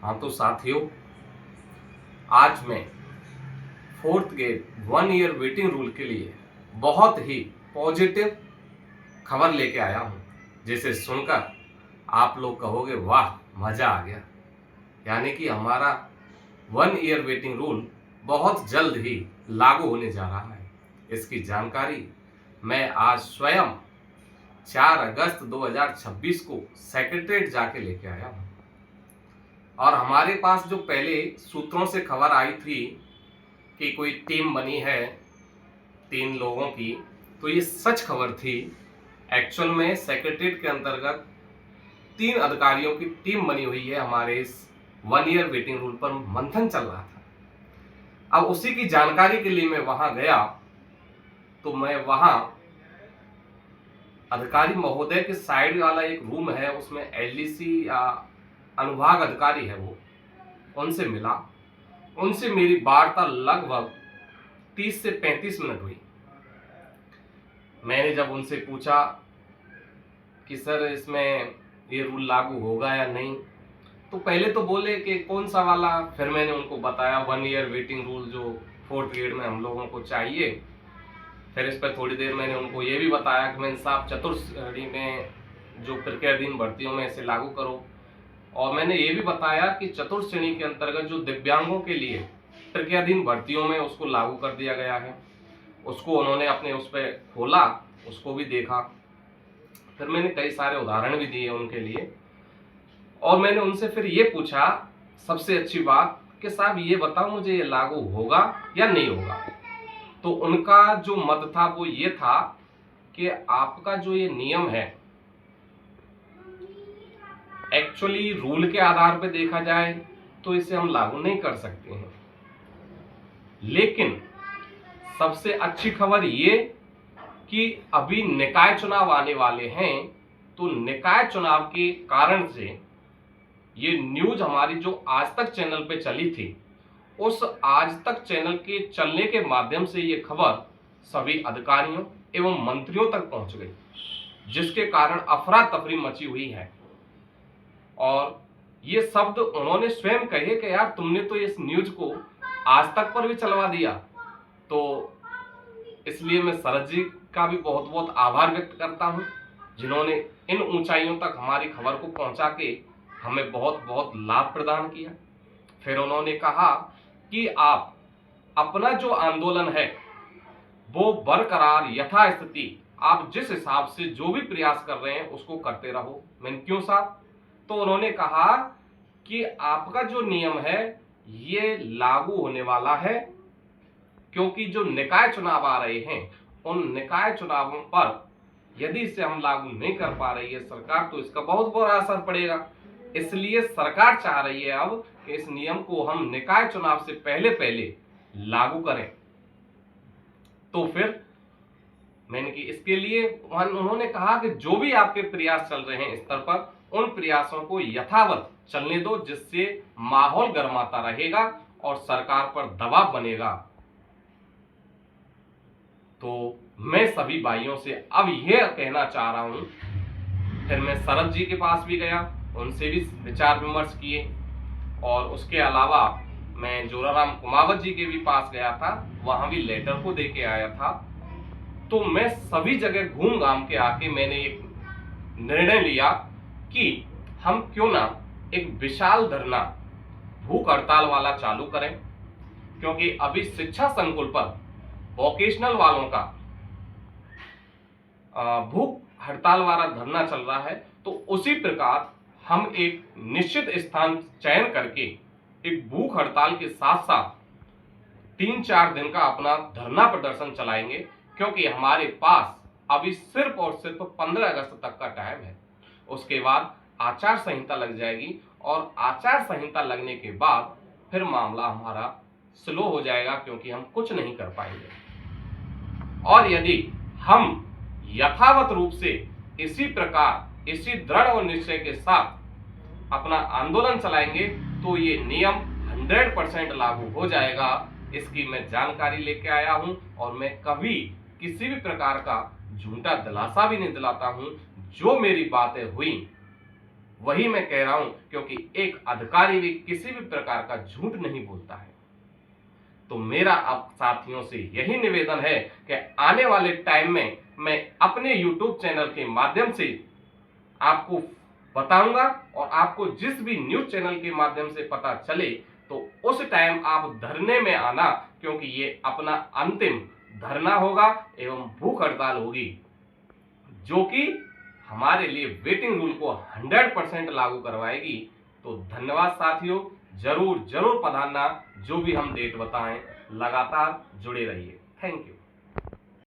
हाँ तो साथियों, आज मैं fourth grade 1 year waiting rule के लिए बहुत ही पॉजिटिव खबर लेके आया हूँ, जिसे सुनकर आप लोग कहोगे वाह मजा आ गया। यानी कि हमारा 1 ईयर वेटिंग रूल बहुत जल्द ही लागू होने जा रहा है। इसकी जानकारी मैं आज स्वयं 4 अगस्त 2026 को सेक्रेटरीट जाके लेके आया हूँ। और हमारे पास जो पहले सूत्रों से खबर आई थी कि कोई टीम बनी है 3 लोगों की, तो ये सच खबर थी। एक्चुअल में सेक्रेटरीट के अंतर्गत 3 अधिकारियों की टीम बनी हुई है। हमारे इस 1 ईयर वेटिंग रूल पर मंथन चल रहा था। अब उसी की जानकारी के लिए मैं वहां गया, तो मैं वहां अधिकारी महोदय के साइड वाला एक रूम है, उसमें एलडीसी या अनुभाग अधिकारी है, वो उनसे मिला। उनसे मेरी वार्ता लगभग 30 से 35 मिनट हुई। मैंने जब उनसे पूछा कि सर इसमें ये रूल लागू होगा या नहीं, तो पहले तो बोले कि कौन सा वाला। फिर मैंने उनको बताया 1 ईयर वेटिंग रूल जो फोर्थ ग्रेड में हम लोगों को चाहिए। फिर इस पर थोड़ी देर मैंने उनको ये भी बताया कि मैंने साहब चतुर्थ श्रेणी में जो प्रक्रियाधीन भर्तियों में इसे लागू करो। और मैंने ये भी बताया कि चतुर्थ श्रेणी के अंतर्गत जो दिव्यांगों के लिए प्रक्रियाधीन भर्तियों में उसको लागू कर दिया गया है। उसको उन्होंने अपने उस पर खोला, उसको भी देखा। फिर मैंने कई सारे उदाहरण भी दिए उनके लिए। और मैंने उनसे फिर ये पूछा, सबसे अच्छी बात, कि साहब ये बताओ मुझे ये लागू होगा या नहीं होगा। तो उनका जो मत था वो ये था कि आपका जो ये नियम है, एक्चुअली रूल के आधार पर देखा जाए तो इसे हम लागू नहीं कर सकते हैं। लेकिन सबसे अच्छी खबर ये कि अभी निकाय चुनाव आने वाले हैं, तो निकाय चुनाव के कारण से ये न्यूज हमारी जो आज तक चैनल पे चली थी, उस आज तक चैनल के चलने के माध्यम से ये खबर सभी अधिकारियों एवं मंत्रियों तक पहुंच गई, जिसके कारण अफरा तफरी मची हुई है। और ये शब्द उन्होंने स्वयं कहे कि यार तुमने तो इस न्यूज को आज तक पर भी चलवा दिया। तो इसलिए मैं शरद जी का भी बहुत बहुत आभार व्यक्त करता हूं, जिन्होंने इन ऊंचाइयों तक हमारी खबर को पहुंचा के हमें बहुत बहुत लाभ प्रदान किया। फिर उन्होंने कहा कि आप अपना जो आंदोलन है वो बरकरार यथास्थिति आप जिस हिसाब से जो भी प्रयास कर रहे हैं उसको करते रहो। मैंने क्यों साहब? तो उन्होंने कहा कि आपका जो नियम है ये लागू होने वाला है, क्योंकि जो निकाय चुनाव आ रहे हैं उन निकाय चुनावों पर यदि इसे हम लागू नहीं कर पा रही है सरकार, तो इसका बहुत बुरा असर पड़ेगा। इसलिए सरकार चाह रही है अब कि इस नियम को हम निकाय चुनाव से पहले पहले लागू करें। तो फिर मैंने कि इसके लिए उन्होंने कहा कि जो भी आपके प्रयास चल रहे हैं स्तर पर, उन प्रयासों को यथावत चलने दो, जिससे माहौल गर्माता रहेगा और सरकार पर दबाव बनेगा। तो मैं सभी भाइयों से अब यह कहना चाह रहा हूं। फिर मैं शरद जी के पास भी गया, उनसे भी विचार विमर्श किए। और उसके अलावा मैं जोराराम कुमावत जी के भी पास गया था, वहां भी लेटर को देके आया था। तो मैं सभी जगह घूम घाम के आके मैंने एक निर्णय लिया कि हम क्यों ना एक विशाल धरना भूख हड़ताल वाला चालू करें, क्योंकि अभी शिक्षा संकुल पर वोकेशनल वालों का भूख हड़ताल वाला धरना चल रहा है। तो उसी प्रकार हम एक निश्चित स्थान चयन करके एक भूख हड़ताल के साथ साथ 3-4 दिन का अपना धरना प्रदर्शन चलाएंगे, क्योंकि हमारे पास अभी सिर्फ और सिर्फ 15 अगस्त तक का टाइम है। उसके बाद आचार संहिता लग जाएगी और आचार संहिता लगने के बाद फिर मामला हमारा स्लो हो जाएगा, क्योंकि हम कुछ नहीं कर पाएंगे। और यदि हम यथावत रूप से इसी प्रकार इसी दृढ़ और निश्चय के साथ अपना आंदोलन चलाएंगे तो ये नियम 100% लागू हो जाएगा। इसकी मैं जानकारी लेके आया हूं और मैं कभी किसी भी प्रकार का झूठा दिलासा भी नहीं दिलाता हूं। जो मेरी बातें हुई वही मैं कह रहा हूं, क्योंकि एक अधिकारी भी किसी भी प्रकार का झूठ नहीं बोलता है। तो मेरा अब साथियों से यही निवेदन है कि आने वाले टाइम में मैं अपने YouTube चैनल के माध्यम से आपको बताऊंगा, और आपको जिस भी न्यूज चैनल के माध्यम से पता चले तो उस टाइम आप धरने में आना, क्योंकि ये अपना अंतिम धरना होगा एवं भूख हड़ताल होगी, जो कि हमारे लिए वेटिंग रूल को 100% लागू करवाएगी। तो धन्यवाद साथियों, जरूर जरूर पधारना, जो भी हम डेट बताएं लगातार जुड़े रहिए। Thank you.